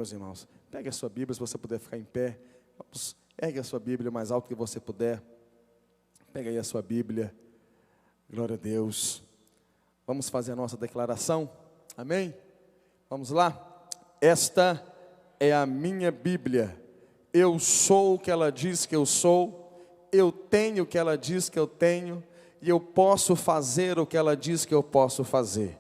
Meus irmãos, pegue a sua Bíblia, se você puder ficar em pé. Vamos, ergue a sua Bíblia o mais alto que você puder. Pega aí a sua Bíblia. Glória a Deus. Vamos fazer a nossa declaração. Amém? Vamos lá? Esta é a minha Bíblia. Eu sou o que ela diz que eu sou. Eu tenho o que ela diz que eu tenho. E eu posso fazer o que ela diz que eu posso fazer.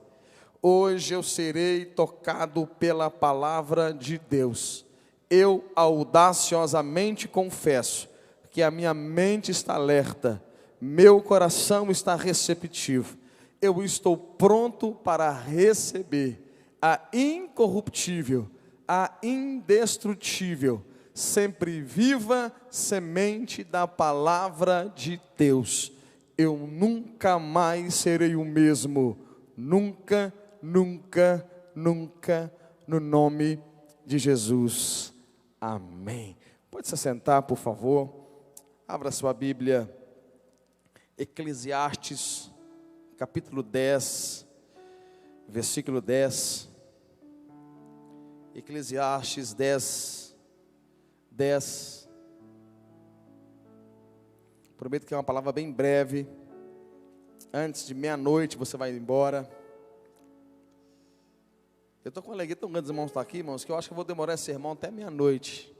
Hoje eu serei tocado pela palavra de Deus. Eu audaciosamente confesso que a minha mente está alerta, meu coração está receptivo. Eu estou pronto para receber a incorruptível, a indestrutível, sempre viva semente da palavra de Deus. Eu nunca mais serei o mesmo, nunca, nunca, nunca, no nome de Jesus. Amém. Pode se sentar, por favor. Abra sua Bíblia. Eclesiastes, capítulo 10, versículo 10. Eclesiastes 10, 10. Prometo que é uma palavra bem breve. Antes de meia-noite você vai embora. Eu estou com uma alegria tão grande, os irmãos estão aqui, irmãos, que eu acho que eu vou demorar esse sermão até meia-noite.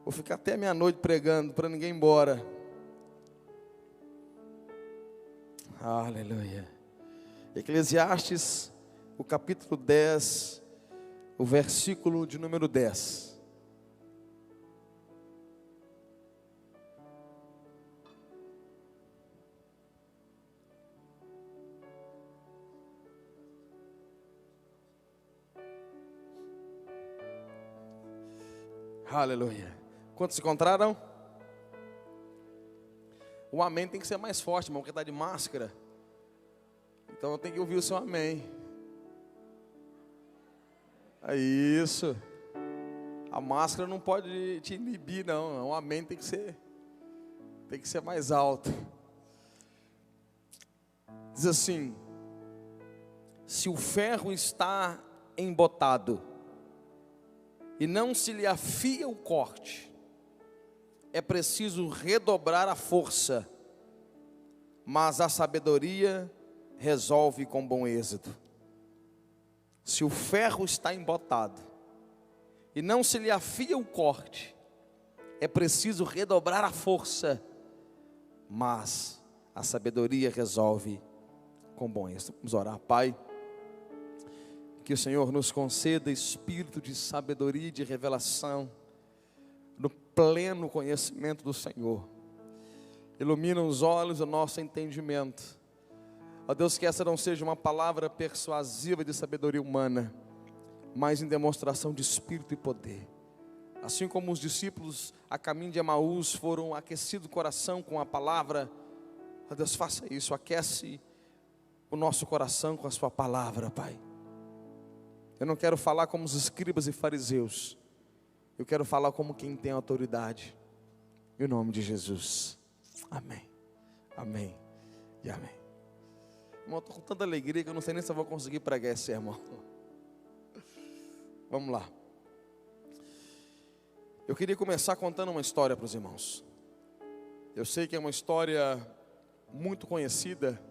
Vou ficar até meia-noite pregando, para ninguém ir embora. Aleluia. Eclesiastes, o capítulo 10, o versículo de número 10. Aleluia. Quantos se encontraram? O amém tem que ser mais forte, irmão, porque está de máscara. Então eu tenho que ouvir o seu amém. É isso. A máscara não pode te inibir, não. O amém tem que ser mais alto. Diz assim: se o ferro está embotado e não se lhe afia o corte, é preciso redobrar a força, mas a sabedoria resolve com bom êxito. Se o ferro está embotado e não se lhe afia o corte, é preciso redobrar a força, mas a sabedoria resolve com bom êxito. Vamos orar. Pai, que o Senhor nos conceda espírito de sabedoria e de revelação, no pleno conhecimento do Senhor. Ilumina os olhos do nosso entendimento. Ó Deus, que essa não seja uma palavra persuasiva de sabedoria humana, mas em demonstração de espírito e poder. Assim como os discípulos a caminho de Emaús foram aquecidos o coração com a palavra, ó Deus, faça isso, aquece o nosso coração com a sua palavra, Pai. Eu não quero falar como os escribas e fariseus. Eu quero falar como quem tem autoridade. Em nome de Jesus. Amém. Amém. E amém. Irmão, eu estou com tanta alegria que eu não sei nem se eu vou conseguir pregar esse sermão. Vamos lá. Eu queria começar contando uma história para os irmãos. Eu sei que é uma história muito conhecida.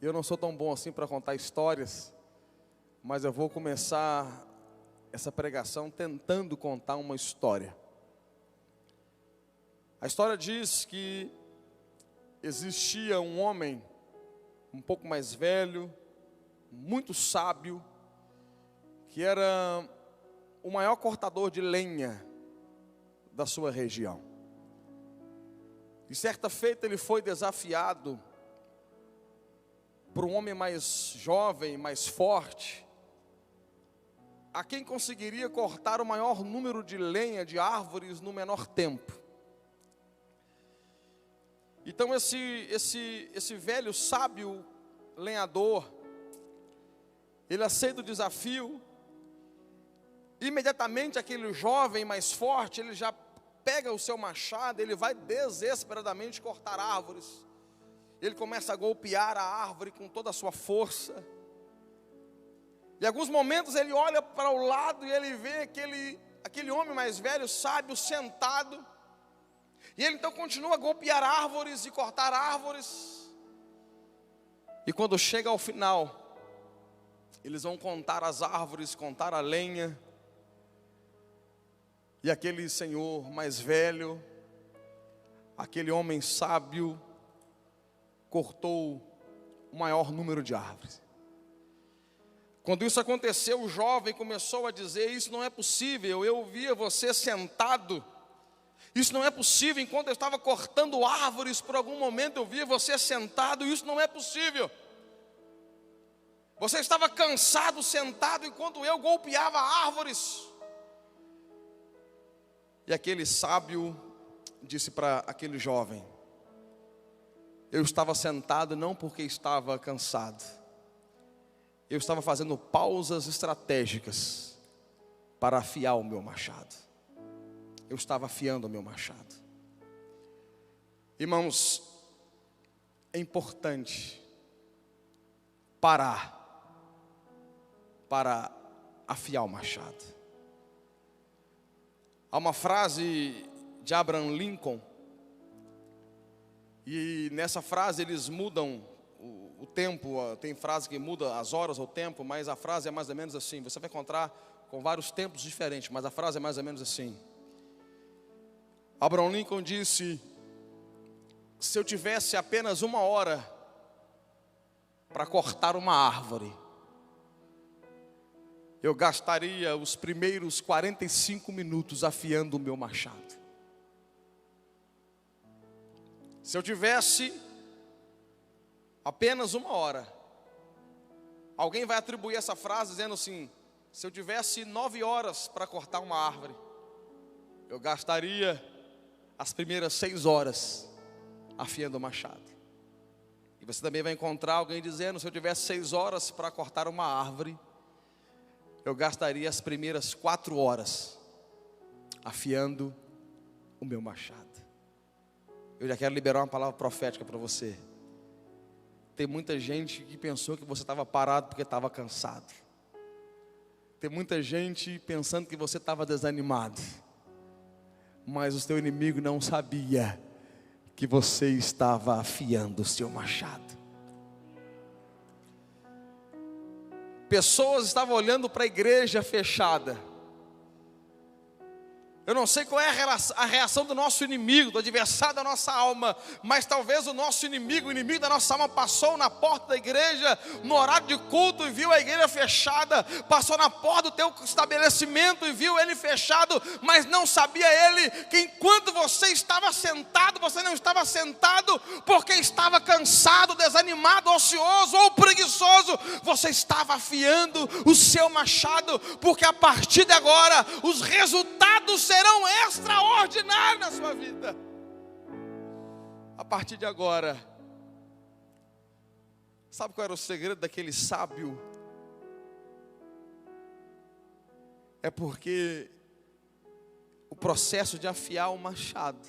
Eu não sou tão bom assim para contar histórias. Mas eu vou começar essa pregação tentando contar uma história. A história diz que existia um homem um pouco mais velho, muito sábio, que era o maior cortador de lenha da sua região. E certa feita ele foi desafiado por um homem mais jovem, mais forte, a quem conseguiria cortar o maior número de lenha de árvores no menor tempo. Então esse velho sábio lenhador, ele aceita o desafio. Imediatamente aquele jovem mais forte, ele já pega o seu machado, ele vai desesperadamente cortar árvores. Ele começa a golpear a árvore com toda a sua força. Em alguns momentos ele olha para o lado e ele vê aquele homem mais velho, sábio, sentado. E ele então continua a golpear árvores e cortar árvores. E quando chega ao final, eles vão contar as árvores, contar a lenha. E aquele senhor mais velho, aquele homem sábio, cortou o maior número de árvores. Quando isso aconteceu, o jovem começou a dizer: isso não é possível, eu via você sentado. Isso não é possível, enquanto eu estava cortando árvores, por algum momento eu via você sentado, isso não é possível. Você estava cansado, sentado, enquanto eu golpeava árvores. E aquele sábio disse para aquele jovem: eu estava sentado não porque estava cansado, eu estava fazendo pausas estratégicas para afiar o meu machado. Eu estava afiando o meu machado. Irmãos, é importante parar para afiar o machado. Há uma frase de Abraham Lincoln, e nessa frase eles mudam o tempo. Tem frase que muda as horas ou o tempo, mas a frase é mais ou menos assim. Você vai encontrar com vários tempos diferentes, mas a frase é mais ou menos assim. Abraham Lincoln disse: se eu tivesse apenas 1 hora para cortar uma árvore, eu gastaria os primeiros 45 minutos afiando o meu machado. Se eu tivesse apenas 1 hora, alguém vai atribuir essa frase dizendo assim: se eu tivesse 9 horas para cortar uma árvore, eu gastaria as primeiras 6 horas afiando o machado. E você também vai encontrar alguém dizendo: se eu tivesse 6 horas para cortar uma árvore, eu gastaria as primeiras 4 horas afiando o meu machado. Eu já quero liberar uma palavra profética para você. Tem muita gente que pensou que você estava parado porque estava cansado. Tem muita gente pensando que você estava desanimado. Mas o seu inimigo não sabia que você estava afiando o seu machado. Pessoas estavam olhando para a igreja fechada. Eu não sei qual é a reação do nosso inimigo, do adversário da nossa alma, mas talvez o nosso inimigo, o inimigo da nossa alma, passou na porta da igreja no horário de culto e viu a igreja fechada, passou na porta do teu estabelecimento e viu ele fechado, mas não sabia ele que enquanto você estava sentado, você não estava sentado porque estava cansado, desanimado, ocioso ou preguiçoso. Você estava afiando o seu machado, porque a partir de agora os resultados serão extraordinários na sua vida. A partir de agora, sabe qual era o segredo daquele sábio? É porque o processo de afiar o machado,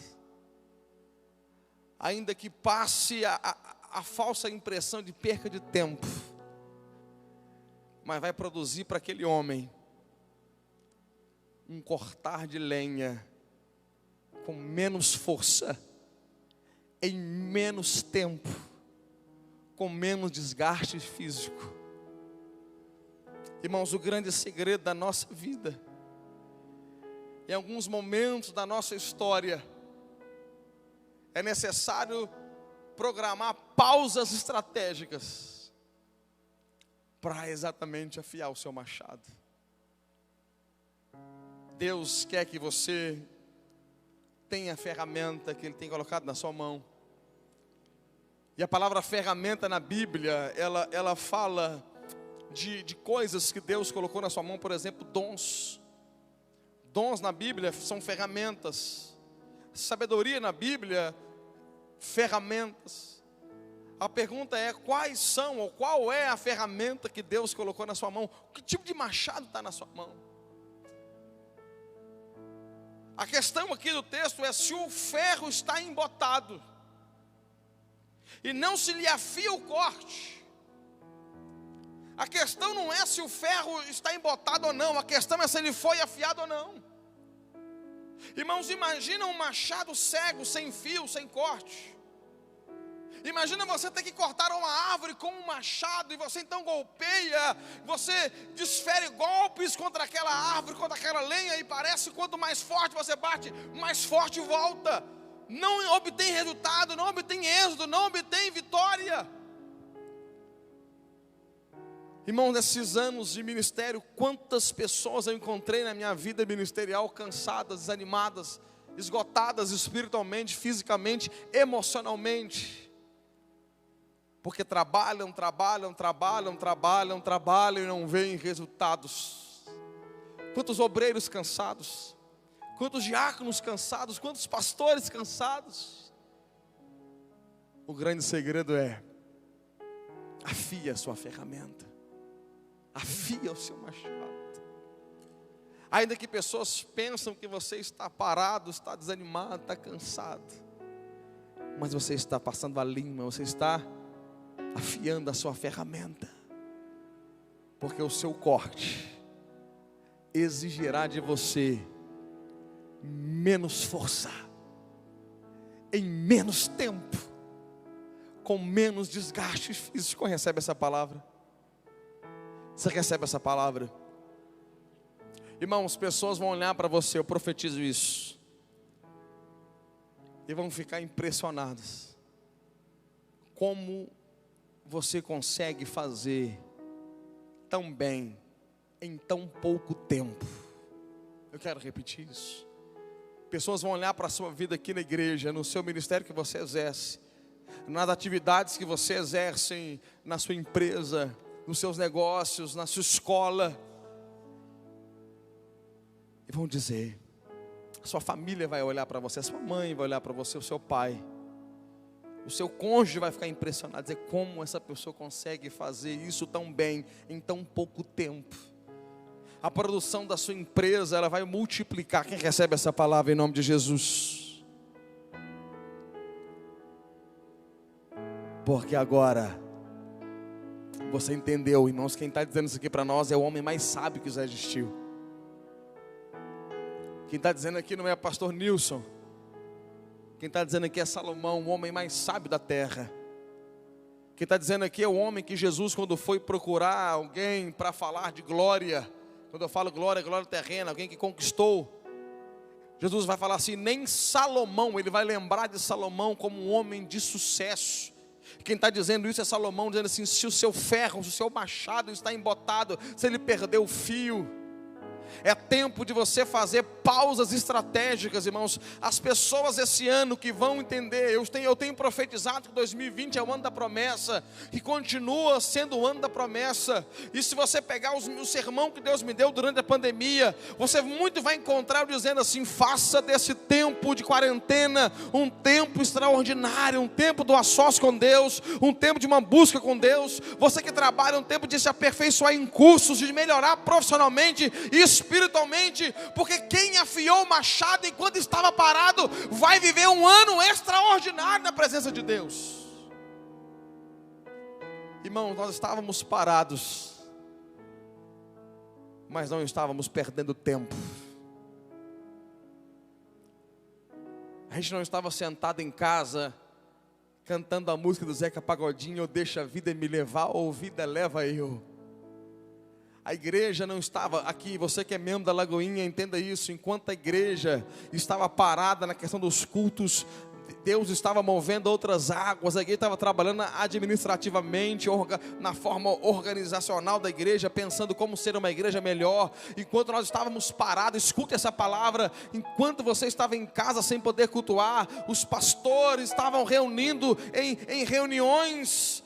ainda que passe a falsa impressão de perca de tempo, mas vai produzir para aquele homem um cortar de lenha com menos força, em menos tempo, com menos desgaste físico. Irmãos, o grande segredo da nossa vida, em alguns momentos da nossa história, é necessário programar pausas estratégicas para exatamente afiar o seu machado. Deus quer que você tenha a ferramenta que Ele tem colocado na sua mão. E a palavra ferramenta na Bíblia, ela fala de coisas que Deus colocou na sua mão. Por exemplo, dons. Dons na Bíblia são ferramentas. Sabedoria na Bíblia, ferramentas. A pergunta é: quais são, ou qual é a ferramenta que Deus colocou na sua mão? Que tipo de machado está na sua mão? A questão aqui do texto é se o ferro está embotado e não se lhe afia o corte. A questão não é se o ferro está embotado ou não, a questão é se ele foi afiado ou não. Irmãos, imagina um machado cego, sem fio, sem corte. Imagina você ter que cortar uma árvore com um machado, e você então golpeia, você desfere golpes contra aquela árvore, contra aquela lenha, e parece que quanto mais forte você bate, mais forte volta. Não obtém resultado, não obtém êxito, não obtém vitória. Irmão, nesses anos de ministério, quantas pessoas eu encontrei na minha vida ministerial cansadas, desanimadas, esgotadas espiritualmente, fisicamente, emocionalmente, porque trabalham e não veem resultados. Quantos obreiros cansados, quantos diáconos cansados, quantos pastores cansados. O grande segredo é: afia a sua ferramenta, afia o seu machado. Ainda que pessoas pensam que você está parado, está desanimado, está cansado, mas você está passando a lima, você está afiando a sua ferramenta, porque o seu corte exigirá de você menos força, em menos tempo, com menos desgaste físico. Recebe essa palavra? Você recebe essa palavra? Irmãos, pessoas vão olhar para você, eu profetizo isso, e vão ficar impressionadas. Como você consegue fazer tão bem em tão pouco tempo? Eu quero repetir isso. Pessoas vão olhar para a sua vida aqui na igreja, no seu ministério que você exerce, nas atividades que você exerce na sua empresa, nos seus negócios, na sua escola, e vão dizer, a sua família vai olhar para você, a sua mãe vai olhar para você, o seu pai, o seu cônjuge vai ficar impressionado, dizer, como essa pessoa consegue fazer isso tão bem em tão pouco tempo. A produção da sua empresa, ela vai multiplicar. Quem recebe essa palavra em nome de Jesus? Porque agora você entendeu, irmãos, quem está dizendo isso aqui para nós é o homem mais sábio que já existiu. Quem está dizendo aqui não é pastor Nilson. Quem está dizendo aqui é Salomão, o homem mais sábio da terra. Quem está dizendo aqui é o homem que Jesus, quando foi procurar alguém para falar de glória, quando eu falo glória, glória terrena, alguém que conquistou, Jesus vai falar assim, nem Salomão, ele vai lembrar de Salomão como um homem de sucesso. Quem está dizendo isso é Salomão, dizendo assim, se o seu ferro, se o seu machado está embotado, se ele perdeu o fio, é tempo de você fazer pausas estratégicas, irmãos. As pessoas esse ano que vão entender, eu tenho profetizado que 2020 é o ano da promessa, que continua sendo o ano da promessa. E se você pegar o sermão que Deus me deu durante a pandemia, você muito vai encontrar dizendo assim, faça desse tempo de quarentena um tempo extraordinário, um tempo do a sós com Deus, um tempo de uma busca com Deus. Você que trabalha, um tempo de se aperfeiçoar em cursos, de melhorar profissionalmente e espiritualmente, porque quem afiou o machado enquanto estava parado, vai viver um ano extraordinário na presença de Deus. Irmãos, nós estávamos parados, mas não estávamos perdendo tempo. A gente não estava sentado em casa, cantando a música do Zeca Pagodinho, ou deixa a vida me levar, ou vida leva eu. A igreja não estava aqui, você que é membro da Lagoinha, entenda isso, enquanto a igreja estava parada na questão dos cultos, Deus estava movendo outras águas, a igreja estava trabalhando administrativamente, na forma organizacional da igreja, pensando como ser uma igreja melhor. Enquanto nós estávamos parados, escute essa palavra, enquanto você estava em casa sem poder cultuar, os pastores estavam reunindo em reuniões,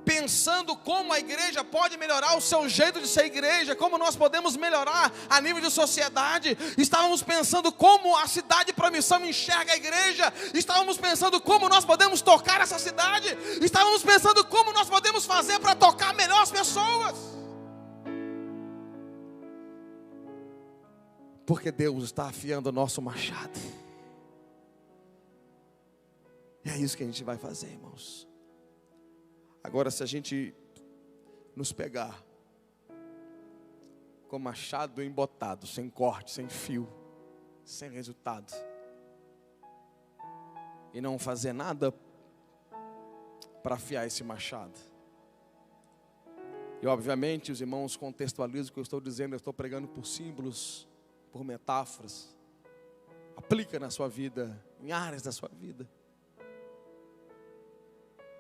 pensando como a igreja pode melhorar o seu jeito de ser igreja, como nós podemos melhorar a nível de sociedade. Estávamos pensando como a cidade Promissão enxerga a igreja, estávamos pensando como nós podemos tocar essa cidade, estávamos pensando como nós podemos fazer para tocar melhor as pessoas, porque Deus está afiando o nosso machado, e é isso que a gente vai fazer, irmãos. Agora, se a gente nos pegar com machado embotado, sem corte, sem fio, sem resultado, e não fazer nada para afiar esse machado. E obviamente os irmãos contextualizam o que eu estou dizendo, eu estou pregando por símbolos, por metáforas. Aplica na sua vida, em áreas da sua vida.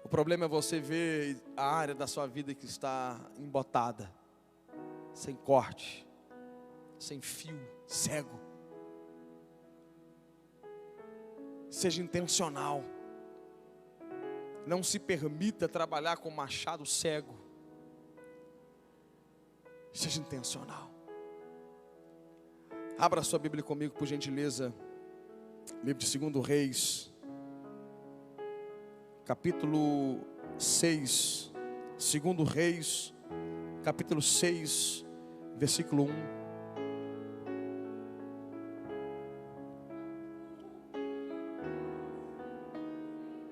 O problema é você ver a área da sua vida que está embotada, sem corte, sem fio, cego. Seja intencional. Não se permita trabalhar com machado cego. Seja intencional. Abra sua Bíblia comigo, por gentileza. Livro de 2 Reis, capítulo 6. 2 Reis, capítulo 6, versículo 1.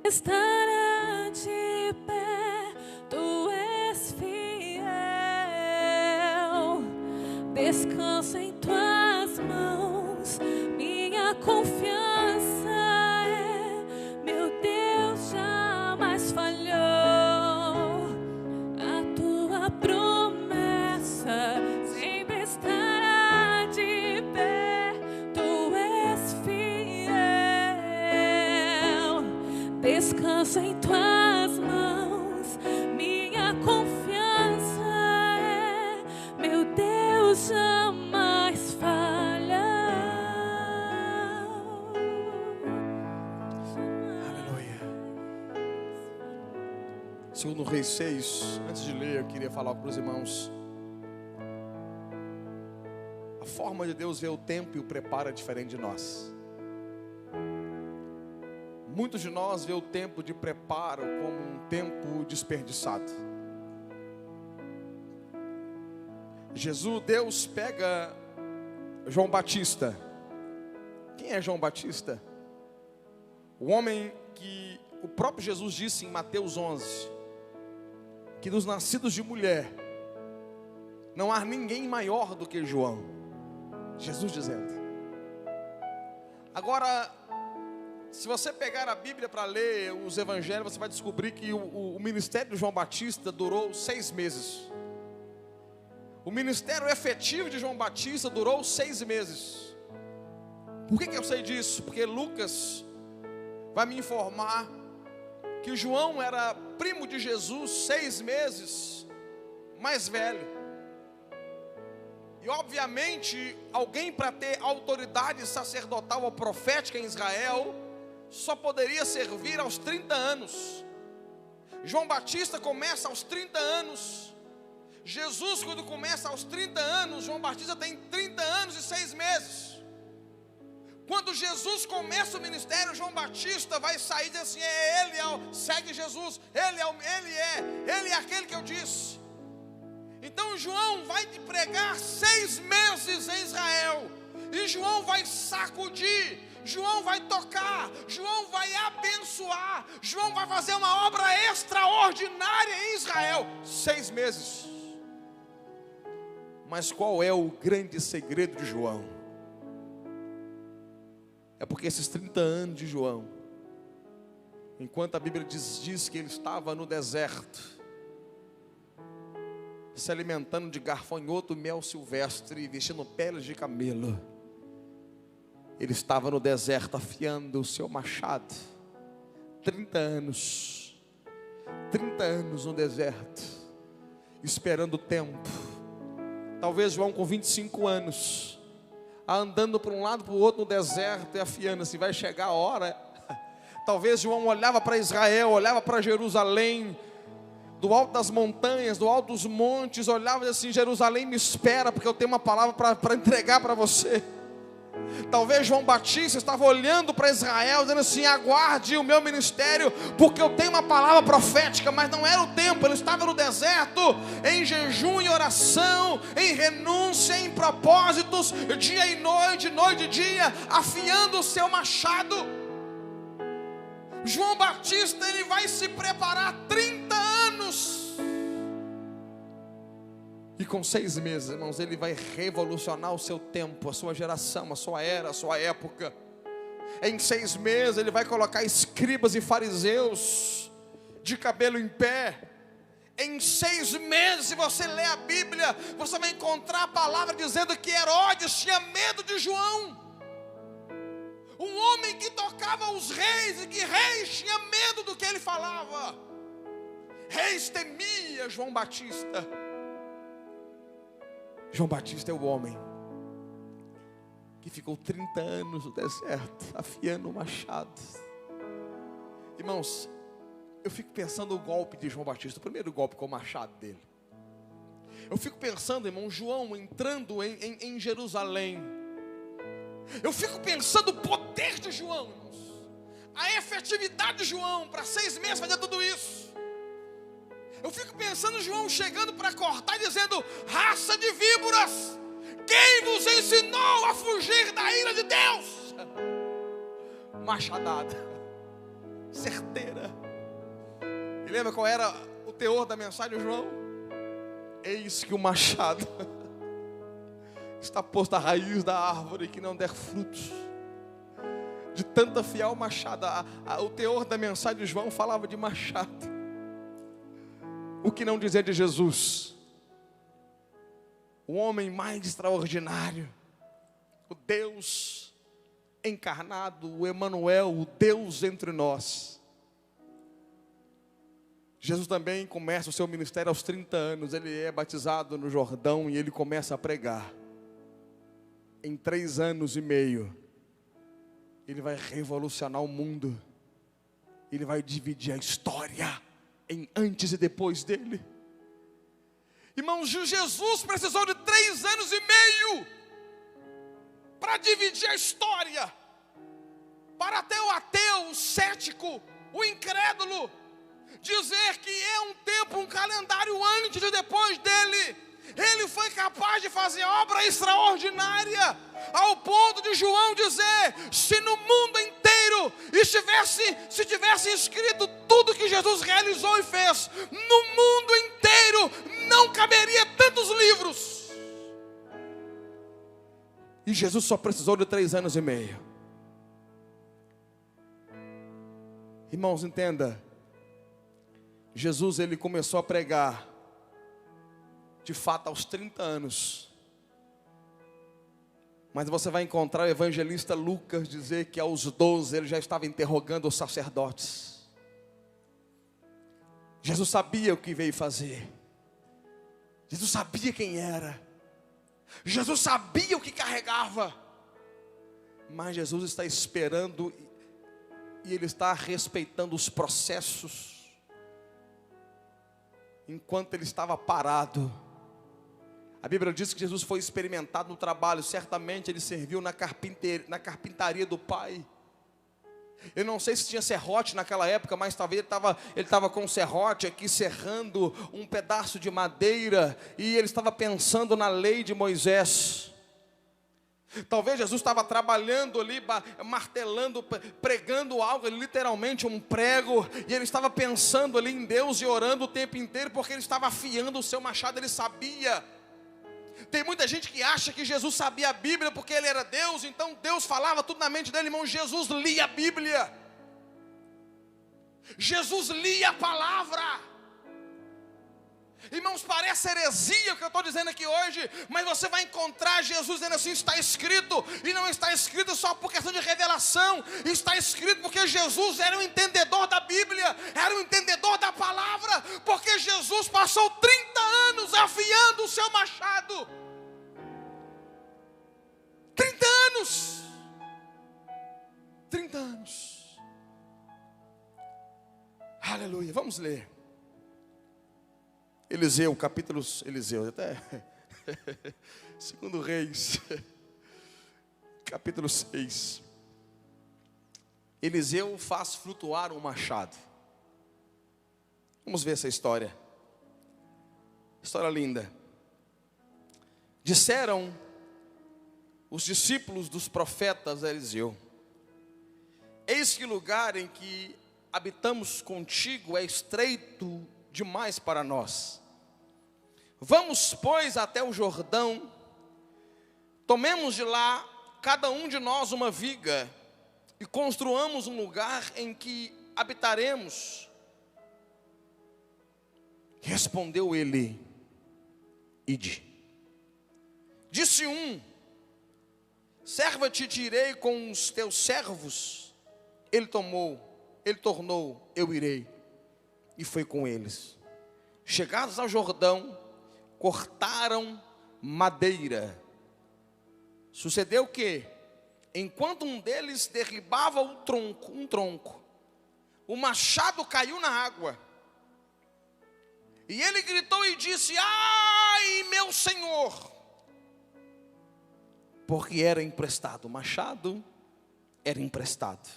Estará de pé, tu és fiel, descansa em tuas mãos, minha confiança é, meu Deus jamais falhou, a tua promessa sempre estará de pé, tu és fiel, descansa em tuas mãos, minha confiança é, meu Deus jamais falha. Aleluia. 2 Reis 6, antes de ler, eu queria falar para os irmãos. A forma de Deus ver o tempo e o preparo é diferente de nós. Muitos de nós vê o tempo de preparo como um tempo desperdiçado. Deus pega João Batista. Quem é João Batista? O homem que o próprio Jesus disse em Mateus 11, que dos nascidos de mulher, não há ninguém maior do que João. Jesus dizendo. Agora, se você pegar a Bíblia para ler os evangelhos, você vai descobrir que o ministério de João Batista durou 6 meses. O ministério efetivo de João Batista durou 6 meses. Por que eu sei disso? Porque Lucas vai me informar que João era primo de Jesus 6 meses mais velho. E obviamente, alguém para ter autoridade sacerdotal ou profética em Israel só poderia servir aos 30 anos. João Batista começa aos 30 anos. Jesus, quando começa aos 30 anos, João Batista tem 30 anos e 6 meses. Quando Jesus começa o ministério, João Batista vai sair e dizer assim: segue Jesus, ele é aquele que eu disse. Então João vai pregar 6 meses em Israel, e João vai sacudir, João vai tocar, João vai abençoar, João vai fazer uma obra extraordinária em Israel. 6 meses. Mas qual é o grande segredo de João? É porque esses 30 anos de João, enquanto a Bíblia diz que ele estava no deserto, se alimentando de garfanhoto, mel silvestre, vestindo peles de camelo, ele estava no deserto afiando o seu machado. 30 anos no deserto, esperando o tempo. Talvez João com 25 anos, andando para um lado para o outro no deserto e afiando assim, vai chegar a hora. Talvez João olhava para Israel, olhava para Jerusalém, do alto das montanhas, do alto dos montes, olhava assim: Jerusalém, me espera, porque eu tenho uma palavra para entregar para você. Talvez João Batista estava olhando para Israel, dizendo assim: aguarde o meu ministério, porque eu tenho uma palavra profética. Mas não era o tempo, ele estava no deserto, em jejum e oração, em renúncia, em propósitos, dia e noite e dia, afiando o seu machado. João Batista, ele vai se preparar 30 anos E com 6 meses, irmãos, ele vai revolucionar o seu tempo, a sua geração, a sua era, a sua época. Em 6 meses ele vai colocar escribas e fariseus de cabelo em pé. Em 6 meses, se você ler a Bíblia, você vai encontrar a palavra dizendo que Herodes tinha medo de João. Um homem que tocava os reis, e que reis tinha medo do que ele falava. Reis temia João Batista. João Batista é o homem que ficou 30 anos no deserto, afiando o machado. Irmãos, eu fico pensando no golpe de João Batista, o primeiro golpe com o machado dele. Eu fico pensando, irmão, João entrando em Jerusalém. Eu fico pensando o poder de João, irmãos, a efetividade de João para 6 meses fazer tudo isso. Eu fico pensando João chegando para cortar e dizendo: raça de víboras, quem vos ensinou a fugir da ira de Deus? Machadada, certeira. E lembra qual era o teor da mensagem de João? Eis que o machado está posto à raiz da árvore que não der frutos. De tanto afiar o machado, o teor da mensagem de João falava de machado. O que não dizer de Jesus? O homem mais extraordinário, o Deus encarnado, o Emanuel, o Deus entre nós. Jesus também começa o seu ministério aos 30 anos, ele é batizado no Jordão e ele começa a pregar. Em 3 anos e meio, ele vai revolucionar o mundo, ele vai dividir a história em antes e depois dele. Irmãos, Jesus precisou de 3 anos e meio para dividir a história, para até o ateu, o cético, o incrédulo dizer que é um tempo, um calendário antes e depois dele. Ele foi capaz de fazer obra extraordinária, ao ponto de João dizer: se no mundo inteiro se tivesse escrito tudo que Jesus realizou e fez, no mundo inteiro não caberia tantos livros. E Jesus só precisou de 3 anos e meio. Irmãos, entenda, Jesus ele começou a pregar de fato aos 30 anos. Mas você vai encontrar o evangelista Lucas dizer que aos 12 ele já estava interrogando os sacerdotes. Jesus sabia o que veio fazer. Jesus sabia quem era. Jesus sabia o que carregava. Mas Jesus está esperando e ele está respeitando os processos. Enquanto ele estava parado, a Bíblia diz que Jesus foi experimentado no trabalho. Certamente ele serviu na carpintaria do Pai. Eu não sei se tinha serrote naquela época, mas talvez ele estava com um serrote aqui, serrando um pedaço de madeira, e ele estava pensando na lei de Moisés. Talvez Jesus estava trabalhando ali, martelando, pregando algo, literalmente um prego, e ele estava pensando ali em Deus e orando o tempo inteiro, porque ele estava afiando o seu machado, ele sabia. Tem muita gente que acha que Jesus sabia a Bíblia porque ele era Deus, então Deus falava tudo na mente dele. Irmão, Jesus lia a Bíblia. Jesus lia a palavra. Irmãos, parece heresia o que eu estou dizendo aqui hoje, mas você vai encontrar Jesus dizendo assim: está escrito. E não está escrito só por questão de revelação, está escrito porque Jesus era um entendedor da Bíblia, era um entendedor da palavra, porque Jesus passou 30 anos afiando o seu machado. 30 anos. 30 anos. Aleluia, vamos ler Eliseu, Eliseu, até 2 Reis, capítulo 6. Eliseu faz flutuar um machado. Vamos ver essa história. História linda. Disseram os discípulos dos profetas a Eliseu: eis que o lugar em que habitamos contigo é estreito demais para nós. Vamos, pois, até o Jordão, tomemos de lá, cada um de nós, uma viga, e construamos um lugar em que habitaremos. Respondeu ele: ide. Disse um: serva-te direi com os teus servos. Ele tornou: eu irei. E foi com eles. Chegados ao Jordão, cortaram madeira. Sucedeu que, enquanto um deles derribava um tronco, o machado caiu na água. E ele gritou e disse: ai, meu senhor! Porque era emprestado, o machado era emprestado.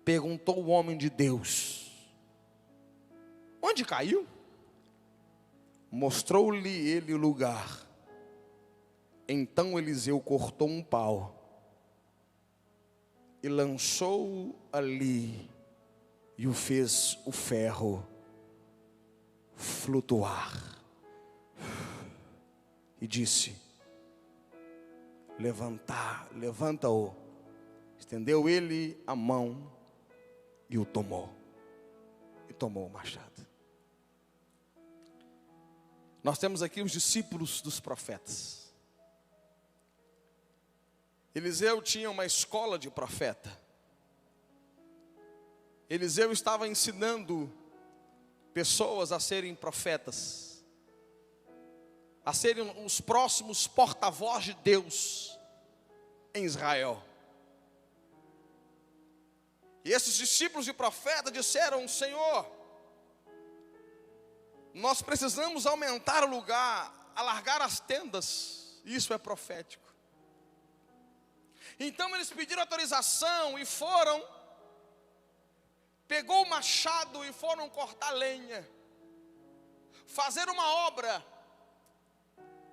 Perguntou o homem de Deus: onde caiu? Mostrou-lhe ele o lugar. Então Eliseu cortou um pau e lançou-o ali, e o fez o ferro flutuar. E disse: levanta-o. Estendeu ele a mão e o tomou. E tomou o machado. Nós temos aqui os discípulos dos profetas. Eliseu tinha uma escola de profeta. Eliseu estava ensinando pessoas a serem profetas, a serem os próximos porta-voz de Deus em Israel. E esses discípulos de profeta disseram: Senhor, nós precisamos aumentar o lugar, alargar as tendas. Isso é profético. Então eles pediram autorização e foram, pegou o machado e foram cortar lenha, fazer uma obra.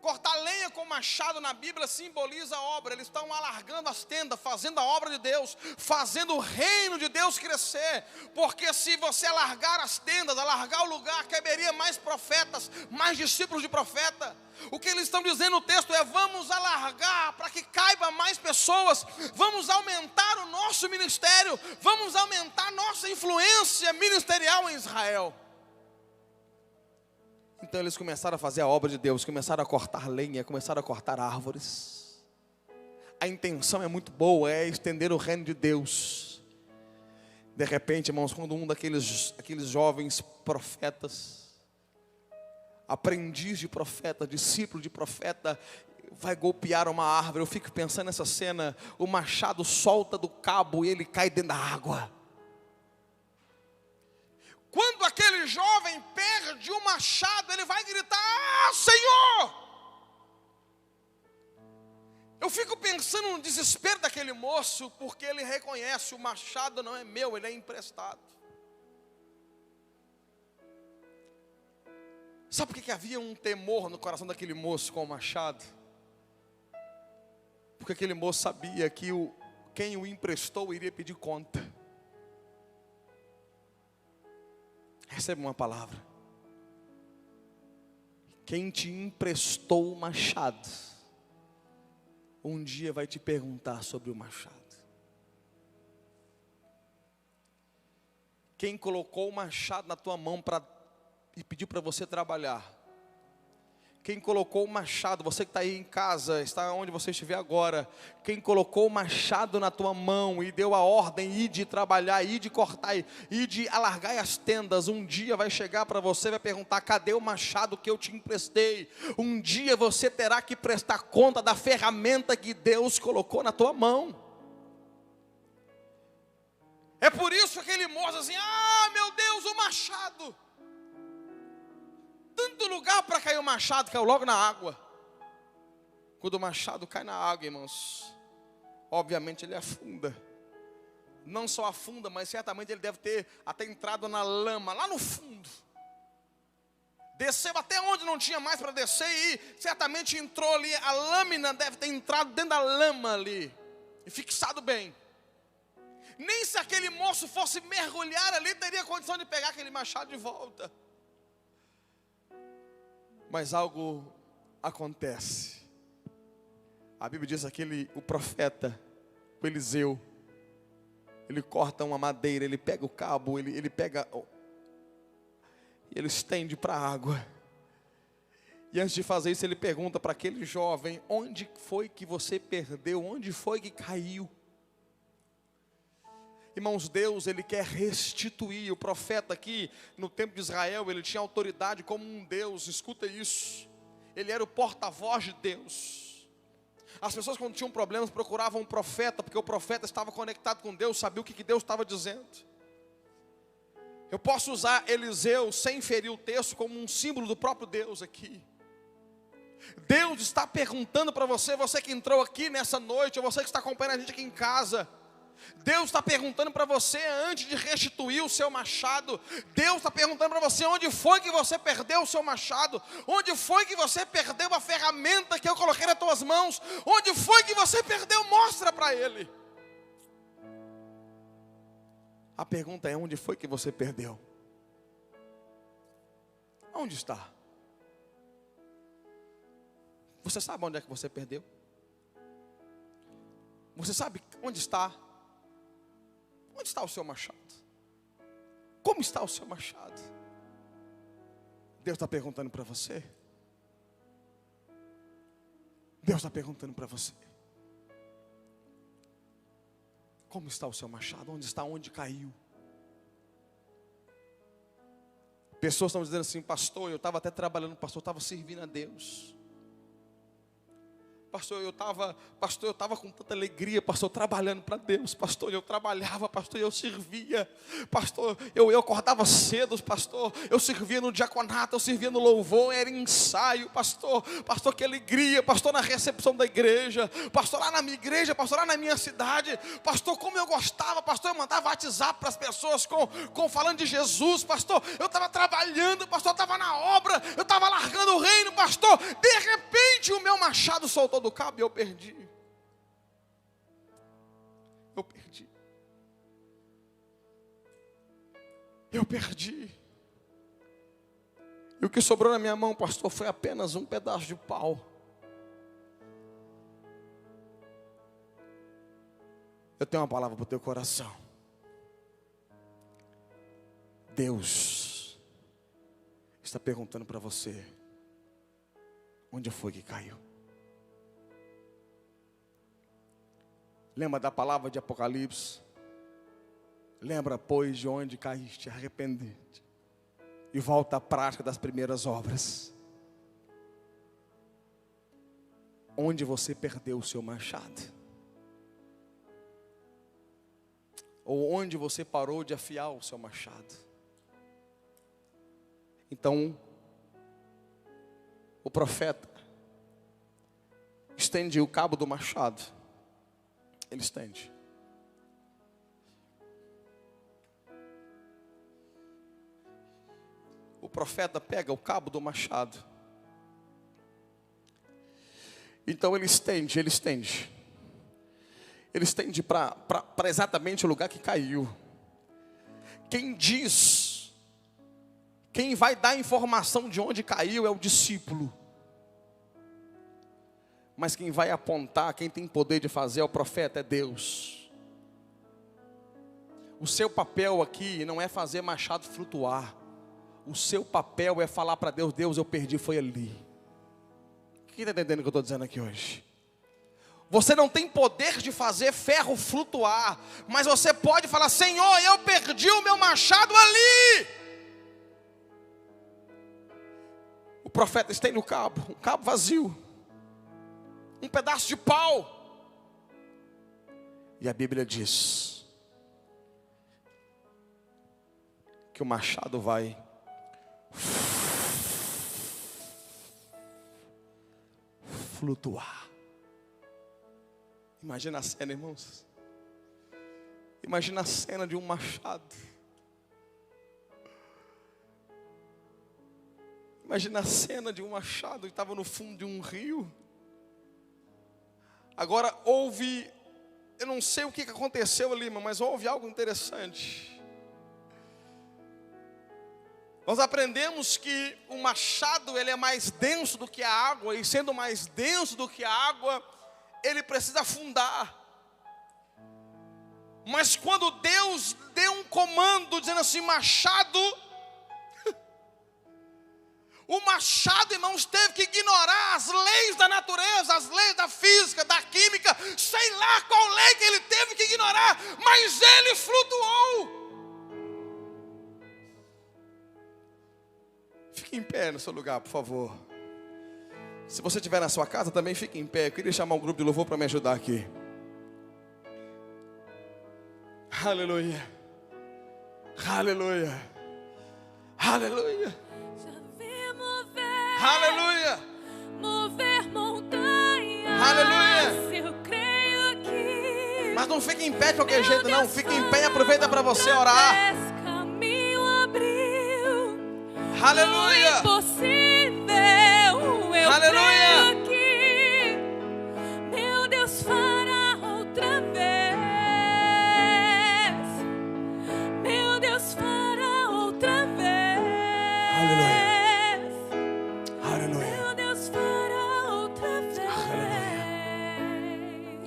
Cortar lenha com machado na Bíblia simboliza a obra. Eles estão alargando as tendas, fazendo a obra de Deus, fazendo o reino de Deus crescer. Porque se você alargar as tendas, alargar o lugar, caberia mais profetas, mais discípulos de profeta. O que eles estão dizendo no texto é: vamos alargar para que caiba mais pessoas, vamos aumentar o nosso ministério, vamos aumentar nossa influência ministerial em Israel. Então eles começaram a fazer a obra de Deus, começaram a cortar lenha, começaram a cortar árvores. A intenção é muito boa, é estender o reino de Deus. De repente, irmãos, quando um daqueles jovens profetas, aprendiz de profeta, discípulo de profeta, vai golpear uma árvore, eu fico pensando nessa cena, o machado solta do cabo e ele cai dentro da água. Quando aquele jovem perde o machado, ele vai gritar: ah, Senhor! Eu fico pensando no desespero daquele moço, porque ele reconhece: o machado não é meu, ele é emprestado. Sabe por que havia um temor no coração daquele moço com o machado? Porque aquele moço sabia que quem o emprestou iria pedir conta. Receba uma palavra. Quem te emprestou o machado, um dia vai te perguntar sobre o machado. Quem colocou o machado na tua mão e pediu para você trabalhar, quem colocou o machado, você que está aí em casa, está onde você estiver agora, quem colocou o machado na tua mão e deu a ordem, ir de trabalhar, ir de cortar, ir de alargar as tendas, um dia vai chegar para você e vai perguntar: cadê o machado que eu te emprestei? Um dia você terá que prestar conta da ferramenta que Deus colocou na tua mão. É por isso que aquele moço assim: ah, meu Deus, o machado! Tanto lugar para cair o machado, caiu logo na água. Quando o machado cai na água, irmãos, obviamente ele afunda. Não só afunda, mas certamente ele deve ter até entrado na lama, lá no fundo. Desceu até onde não tinha mais para descer e certamente entrou ali, a lâmina deve ter entrado dentro da lama ali e fixado bem. Nem se aquele moço fosse mergulhar ali, teria condição de pegar aquele machado de volta. Mas algo acontece. A Bíblia diz que o profeta, o Eliseu, ele corta uma madeira, ele pega o cabo, ele pega, ele estende para a água. E antes de fazer isso, ele pergunta para aquele jovem: onde foi que você perdeu? Onde foi que caiu? Irmãos, Deus, Ele quer restituir. O profeta aqui, no tempo de Israel, ele tinha autoridade como um Deus. Escuta isso. Ele era o porta-voz de Deus. As pessoas, quando tinham problemas, procuravam um profeta, porque o profeta estava conectado com Deus, sabia o que Deus estava dizendo. Eu posso usar Eliseu, sem ferir o texto, como um símbolo do próprio Deus aqui. Deus está perguntando para você, você que entrou aqui nessa noite, ou você que está acompanhando a gente aqui em casa, Deus está perguntando para você, antes de restituir o seu machado, Deus está perguntando para você, onde foi que você perdeu o seu machado? Onde foi que você perdeu a ferramenta que eu coloquei nas tuas mãos? Onde foi que você perdeu? Mostra para Ele. A pergunta é: onde foi que você perdeu? Onde está? Você sabe onde é que você perdeu? Você sabe onde está? Onde está o seu machado? Como está o seu machado? Deus está perguntando para você. Deus está perguntando para você. Como está o seu machado? Onde está? Onde caiu? Pessoas estão dizendo assim: pastor, eu estava até trabalhando, pastor, eu estava servindo a Deus. Pastor, eu estava com tanta alegria, pastor, trabalhando para Deus. Pastor, eu trabalhava, pastor, eu servia. Pastor, eu acordava cedo, pastor, eu servia no diaconato, eu servia no louvor, era ensaio, pastor, que alegria, pastor, na recepção da igreja, pastor, lá na minha igreja, pastor, lá na minha cidade, pastor, como eu gostava, pastor, eu mandava WhatsApp para as pessoas falando de Jesus, pastor, eu estava trabalhando, pastor, eu estava na obra, eu estava largando o reino, pastor, de repente o meu machado soltou do cabo e eu perdi. Eu perdi. E o que sobrou na minha mão, pastor, foi apenas um pedaço de pau. Eu tenho uma palavra para o teu coração. Deus está perguntando para você: onde foi que caiu? Lembra da palavra de Apocalipse? Lembra, pois, de onde caíste, arrepende-te e volta à prática das primeiras obras. Onde você perdeu o seu machado? Ou onde você parou de afiar o seu machado? Então, o profeta estende o cabo do machado. Ele estende. O profeta pega o cabo do machado. Então ele estende. Ele estende para exatamente o lugar que caiu. Quem vai dar a informação de onde caiu é o discípulo. Mas quem vai apontar, quem tem poder de fazer é o profeta, é Deus. O seu papel aqui não é fazer machado flutuar. O seu papel é falar para Deus: Deus, eu perdi, foi ali. Quem está entendendo o que eu estou dizendo aqui hoje? Você não tem poder de fazer ferro flutuar, mas você pode falar: Senhor, eu perdi o meu machado ali. O profeta estende o cabo, um cabo vazio, um pedaço de pau. E a Bíblia diz que o machado vai flutuar. Imagina a cena, irmãos. Imagina a cena de um machado. Imagina a cena de um machado que estava no fundo de um rio. Agora houve, eu não sei o que aconteceu ali, mas houve algo interessante. Nós aprendemos que o machado ele é mais denso do que a água, e sendo mais denso do que a água, ele precisa afundar. Mas quando Deus deu um comando dizendo assim, machado, o machado, irmãos, teve que ignorar as leis da natureza, as leis da física, da química, sei lá qual lei que ele teve que ignorar, mas ele flutuou. Fique em pé no seu lugar, por favor. Se você estiver na sua casa, também fique em pé. Eu queria chamar um grupo de louvor para me ajudar aqui. Aleluia. Aleluia. Aleluia. Já vi mover, Aleluia. mover montanhas. Aleluia. Eu creio que Mas não fique em pé de qualquer jeito, não. Fique em pé e aproveita para você orar. esse caminho abriu. Aleluia. Impossível, eu Aleluia. creio que meu Deus fará outra vez. Meu Deus fará outra vez. Aleluia. Meu Deus fará outra vez.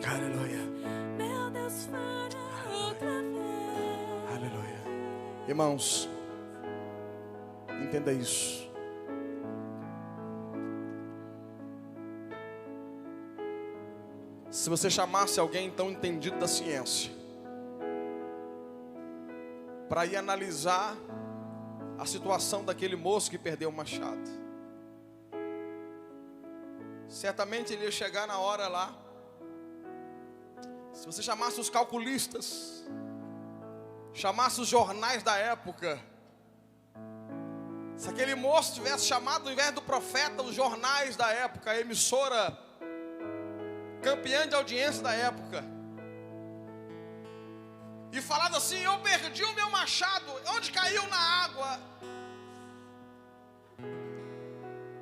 Aleluia. Meu Deus fará outra vez. Aleluia. Irmãos, entenda isso. Se você chamasse alguém tão entendido da ciência para ir analisar a situação daquele moço que perdeu o machado, certamente ele ia chegar na hora lá. Se você chamasse os calculistas, chamasse os jornais da época, se aquele moço tivesse chamado, ao invés do profeta, os jornais da época, a emissora campeã de audiência da época, e falado assim, eu perdi o meu machado, onde caiu na água,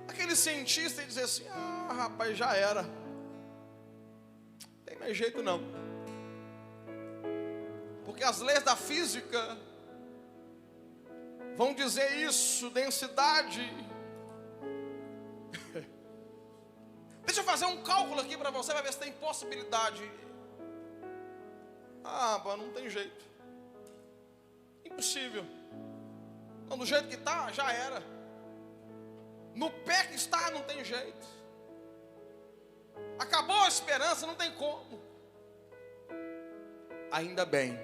aquele cientista ia dizer assim, rapaz, já era, não tem mais jeito não, porque as leis da física vão dizer isso, densidade. Deixa eu fazer um cálculo aqui para você, vai ver se tem possibilidade. Não tem jeito. Impossível. Não, do jeito que está, já era. No pé que está, não tem jeito. Acabou a esperança, não tem como. Ainda bem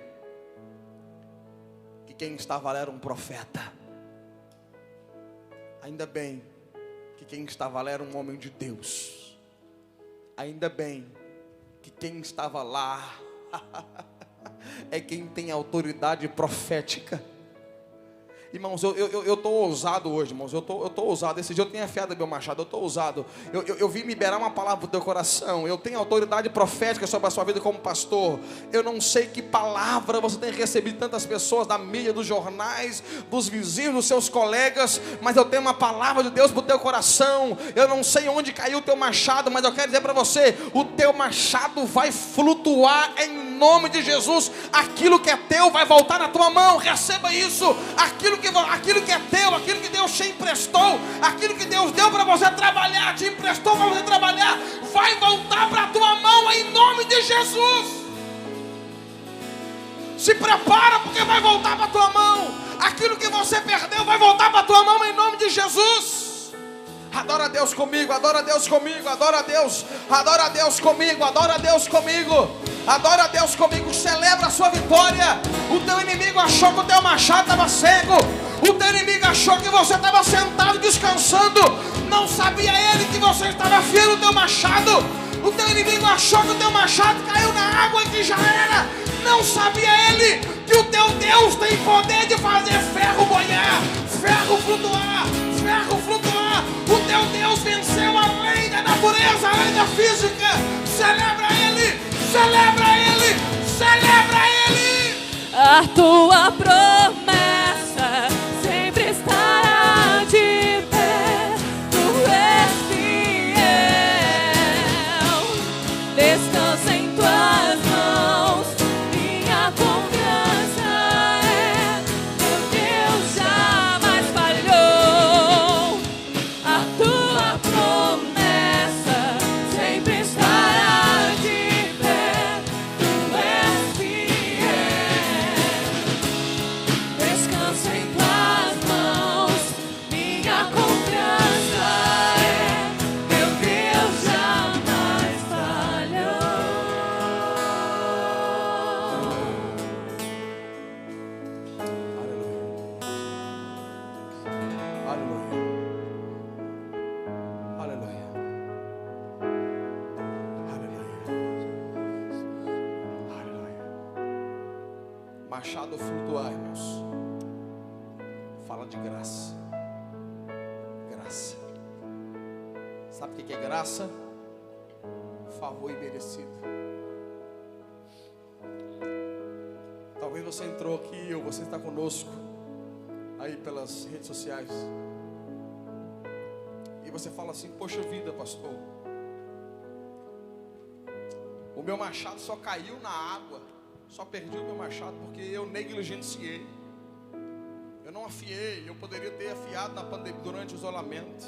que quem estava lá era um profeta. Ainda bem que quem estava lá era um homem de Deus. Ainda bem que quem estava lá é quem tem autoridade profética. Irmãos, eu estou ousado hoje, irmãos, eu tô ousado. Esse dia eu tenho afiado meu machado, eu estou ousado. Eu vim liberar uma palavra para o teu coração. Eu tenho autoridade profética sobre a sua vida como pastor. Eu não sei que palavra você tem recebido de tantas pessoas, da mídia, dos jornais, dos vizinhos, dos seus colegas, mas eu tenho uma palavra de Deus para o teu coração. Eu não sei onde caiu o teu machado, mas eu quero dizer para você, o teu machado vai flutuar em nome de Jesus. Aquilo que é teu vai voltar na tua mão. Receba isso. Aquilo que é teu, aquilo que Deus te emprestou, aquilo que Deus deu para você trabalhar, te emprestou para você trabalhar, vai voltar para a tua mão em nome de Jesus. Se prepara, porque vai voltar para a tua mão. Aquilo que você perdeu vai voltar para a tua mão em nome de Jesus. Adora a Deus comigo, adora a Deus comigo, adora a Deus comigo, adora a Deus comigo, adora a Deus comigo, celebra a sua vitória. O teu inimigo achou que o teu machado estava cego, o teu inimigo achou que você estava sentado descansando, não sabia ele que você estava afiando o teu machado. O teu inimigo achou que o teu machado caiu na água e que já era, não sabia ele que o teu Deus tem poder de fazer ferro boiar, ferro flutuar, ferro flutuar. O teu Deus venceu a lei da natureza, a lei da física. Celebra ele, celebra ele, celebra ele. A tua promessa sempre estará de pé. Tu és fiel. Descansa em tuas mãos. Minha confiança é meu Deus jamais falhou. Machado flutuar, irmãos, fala de graça. Graça. Sabe o que é graça? Favor imerecido. Talvez você entrou aqui ou você está conosco aí pelas redes sociais e você fala assim: poxa vida, pastor, o meu machado só caiu na água, só perdi o meu machado porque eu negligenciei, eu não afiei. Eu poderia ter afiado na pandemia, durante o isolamento.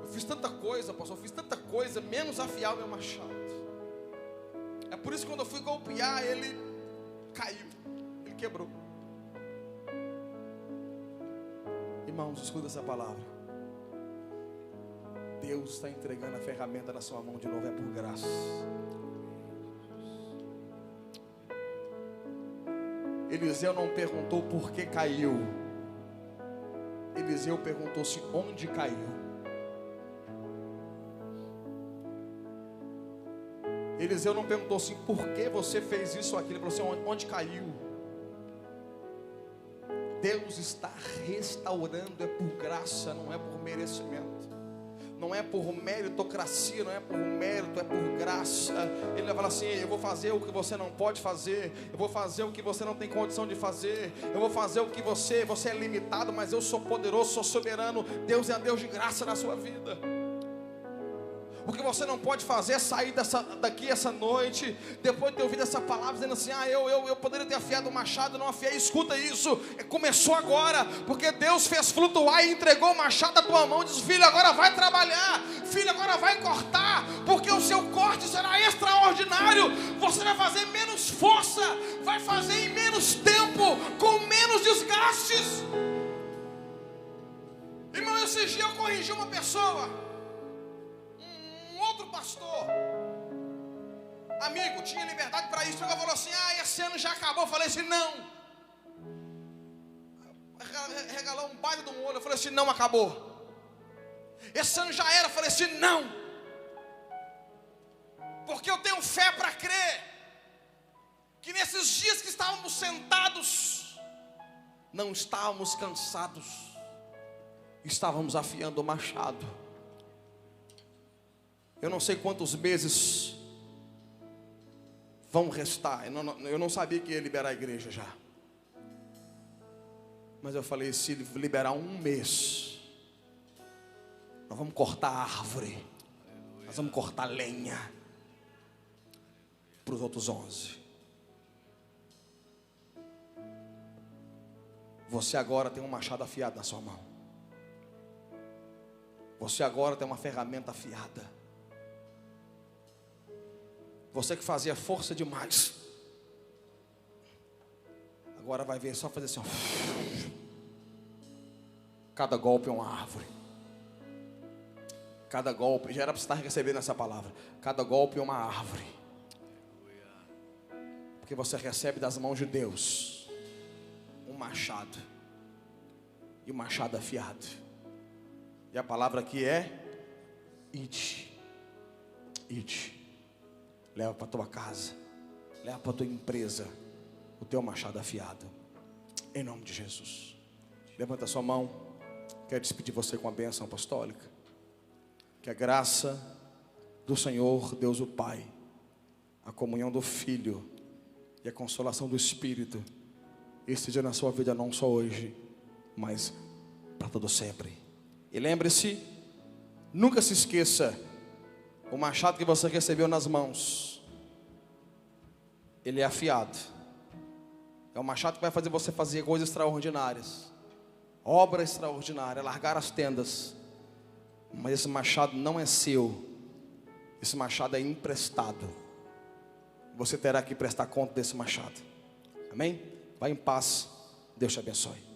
Eu fiz tanta coisa, pastor, eu fiz tanta coisa, menos afiar o meu machado. É por isso que quando eu fui golpear, ele caiu, ele quebrou. Irmãos, escuta essa palavra. Deus está entregando a ferramenta na sua mão de novo, é por graça. Eliseu não perguntou por que caiu. Eliseu perguntou-se onde caiu. Eliseu não perguntou assim: por que você fez isso ou aquilo. Ele falou assim: onde caiu? Deus está restaurando, é por graça, não é por merecimento, não é por meritocracia, não é por mérito, é por graça. Ele vai falar assim: eu vou fazer o que você não pode fazer, eu vou fazer o que você não tem condição de fazer, eu vou fazer o que você é limitado, mas eu sou poderoso, sou soberano. Deus é Deus de graça na sua vida. O que você não pode fazer é sair daqui essa noite, depois de ter ouvido essa palavra, dizendo assim: eu poderia ter afiado o machado, não afiei. Escuta isso, começou agora, porque Deus fez flutuar e entregou o machado na tua mão. Diz: filho, agora vai trabalhar, filho, agora vai cortar, porque o seu corte será extraordinário. Você vai fazer menos força, vai fazer em menos tempo, com menos desgastes. Irmão, esses dias eu corrigi uma pessoa, outro pastor, amigo, tinha liberdade para isso. Ele falou assim: esse ano já acabou. Eu falei assim: não. Regalou um baile do olho. Eu falei assim: não acabou. Esse ano já era. Eu falei assim: não, porque eu tenho fé para crer que nesses dias que estávamos sentados, não estávamos cansados, estávamos afiando o machado. Eu não sei quantos meses vão restar. Eu não sabia que ia liberar a igreja já. Mas eu falei: se liberar um mês, nós vamos cortar a árvore, nós vamos cortar lenha para os outros 11. Você agora tem um machado afiado na sua mão. Você agora tem uma ferramenta afiada. Você que fazia força demais, agora vai ver só fazer assim: cada golpe é uma árvore. Cada golpe, já era para você estar recebendo essa palavra. Cada golpe é uma árvore. Porque você recebe das mãos de Deus um machado, e o machado afiado. E a palavra aqui é: ide. Ide. Leva para a tua casa, leva para a tua empresa o teu machado afiado, em nome de Jesus. Levanta a sua mão. Quero despedir você com a bênção apostólica. Que a graça do Senhor Deus o Pai, a comunhão do Filho e a consolação do Espírito esteja na sua vida, não só hoje, mas para todo sempre. E lembre-se, nunca se esqueça: o machado que você recebeu nas mãos, ele é afiado. É um machado que vai fazer você fazer coisas extraordinárias, obra extraordinária, largar as tendas. Mas esse machado não é seu. Esse machado é emprestado. Você terá que prestar conta desse machado. Amém? Vá em paz. Deus te abençoe.